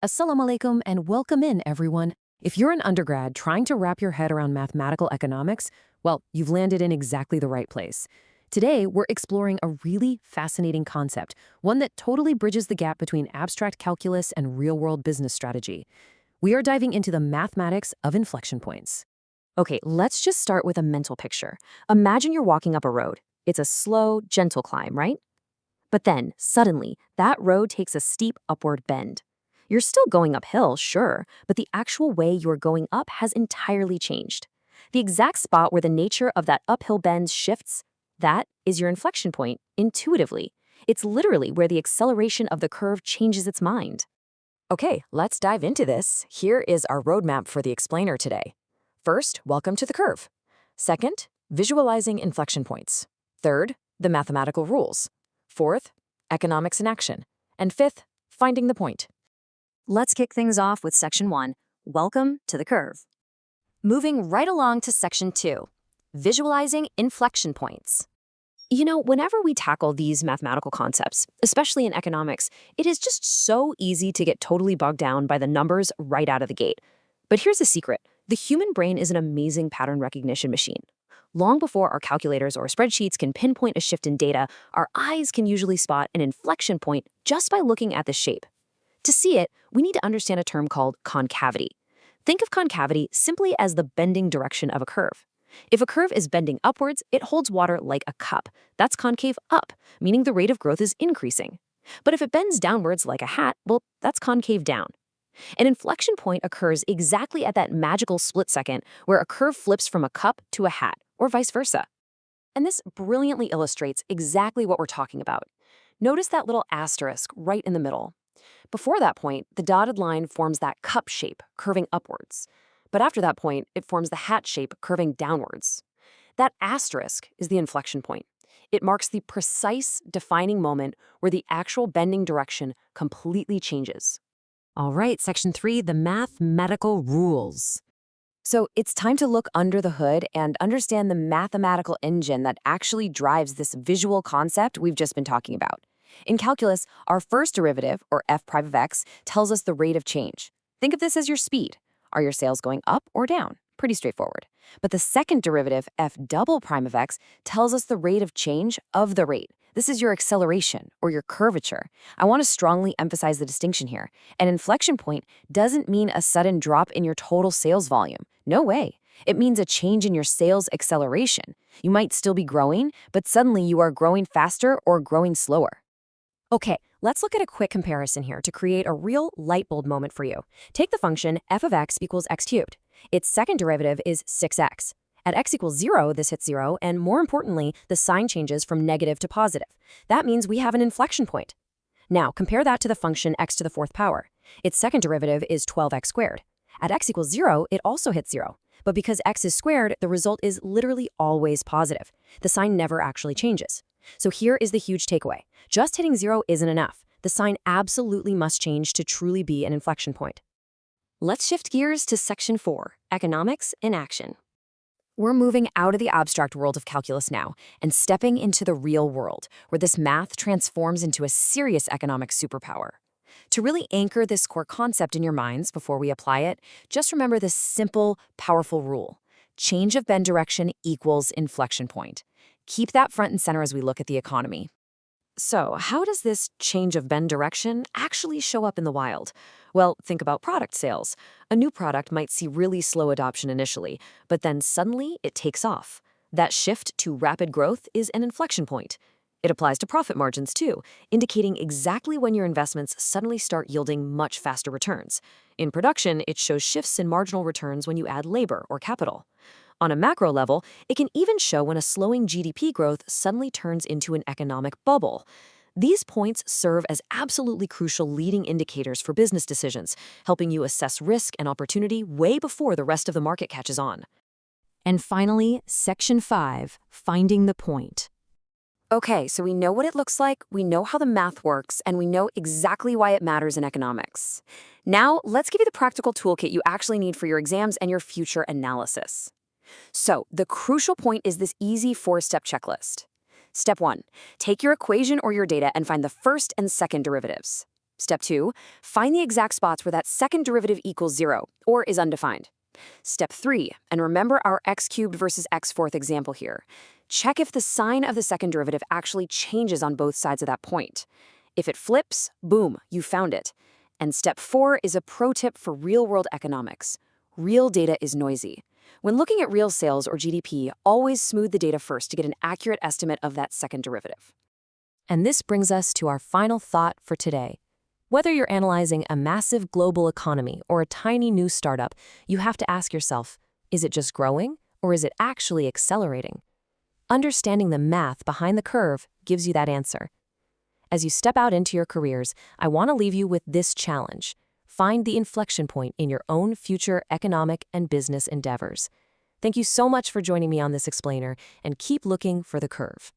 Assalamu alaikum and welcome in, everyone. If you're an undergrad trying to wrap your head around mathematical economics, well, you've landed in exactly the right place. Today, we're exploring a really fascinating concept, one that totally bridges the gap between abstract calculus and real-world business strategy. We are diving into the mathematics of inflection points. Okay, let's just start with a mental picture. Imagine you're walking up a road. It's a slow, gentle climb, right? But then, suddenly, that road takes a steep upward bend. You're still going uphill, sure, but the actual way you're going up has entirely changed. The exact spot where the nature of that uphill bend shifts, that is your inflection point, intuitively. It's literally where the acceleration of the curve changes its mind. Okay, let's dive into this. Here is our roadmap for the explainer today. First, welcome to the curve. Second, visualizing inflection points. Third, the mathematical rules. Fourth, economics in action. And fifth, finding the point. Let's kick things off with Section 1, Welcome to the Curve. Moving right along to Section 2, Visualizing Inflection Points. You know, whenever we tackle these mathematical concepts, especially in economics, it is just so easy to get totally bogged down by the numbers right out of the gate. But here's the secret. The human brain is an amazing pattern recognition machine. Long before our calculators or spreadsheets can pinpoint a shift in data, our eyes can usually spot an inflection point just by looking at the shape. To see it, we need to understand a term called concavity. Think of concavity simply as the bending direction of a curve. If a curve is bending upwards, it holds water like a cup. That's concave up, meaning the rate of growth is increasing. But if it bends downwards like a hat, well, that's concave down. An inflection point occurs exactly at that magical split second where a curve flips from a cup to a hat, or vice versa. And this brilliantly illustrates exactly what we're talking about. Notice that little asterisk right in the middle. Before that point, the dotted line forms that cup shape, curving upwards. But after that point, it forms the hat shape, curving downwards. That asterisk is the inflection point. It marks the precise, defining moment where the actual bending direction completely changes. All right, Section 3, the mathematical rules. So it's time to look under the hood and understand the mathematical engine that actually drives this visual concept we've just been talking about. In calculus, our first derivative, or f prime of x, tells us the rate of change. Think of this as your speed. Are your sales going up or down? Pretty straightforward. But the second derivative, f double prime of x, tells us the rate of change of the rate. This is your acceleration, or your curvature. I want to strongly emphasize the distinction here. An inflection point doesn't mean a sudden drop in your total sales volume. No way. It means a change in your sales acceleration. You might still be growing, but suddenly you are growing faster or growing slower. Okay, let's look at a quick comparison here to create a real light bulb moment for you. Take the function f of x equals x cubed. Its second derivative is 6x. At x equals 0, this hits 0, and more importantly, the sign changes from negative to positive. That means we have an inflection point. Now, compare that to the function x to the fourth power. Its second derivative is 12x squared. At x equals 0, it also hits 0. But because x is squared, the result is literally always positive. The sign never actually changes. So here is the huge takeaway. Just hitting 0 isn't enough. The sign absolutely must change to truly be an inflection point. Let's shift gears to Section 4, Economics in Action. We're moving out of the abstract world of calculus now and stepping into the real world, where this math transforms into a serious economic superpower. To really anchor this core concept in your minds before we apply it, just remember this simple, powerful rule. Change of bend direction equals inflection point. Keep that front and center as we look at the economy. So, how does this change of bend direction actually show up in the wild? Well, think about product sales. A new product might see really slow adoption initially, but then suddenly it takes off. That shift to rapid growth is an inflection point. It applies to profit margins too, indicating exactly when your investments suddenly start yielding much faster returns. In production, it shows shifts in marginal returns when you add labor or capital. On a macro level, it can even show when a slowing GDP growth suddenly turns into an economic bubble. These points serve as absolutely crucial leading indicators for business decisions, helping you assess risk and opportunity way before the rest of the market catches on. And finally, Section 5, Finding the Point. Okay, so we know what it looks like, we know how the math works, and we know exactly why it matters in economics. Now, let's give you the practical toolkit you actually need for your exams and your future analysis. So, the crucial point is this easy 4-step checklist. Step 1, take your equation or your data and find the first and second derivatives. Step 2, find the exact spots where that second derivative equals 0, or is undefined. Step 3, and remember our x cubed versus x fourth example here. Check if the sign of the second derivative actually changes on both sides of that point. If it flips, boom, you found it. And step 4 is a pro tip for real-world economics. Real data is noisy. When looking at real sales or GDP, always smooth the data first to get an accurate estimate of that second derivative. And this brings us to our final thought for today. Whether you're analyzing a massive global economy or a tiny new startup, you have to ask yourself, is it just growing or is it actually accelerating? Understanding the math behind the curve gives you that answer. As you step out into your careers, I want to leave you with this challenge. Find the inflection point in your own future economic and business endeavors. Thank you so much for joining me on this explainer, and keep looking for the curve.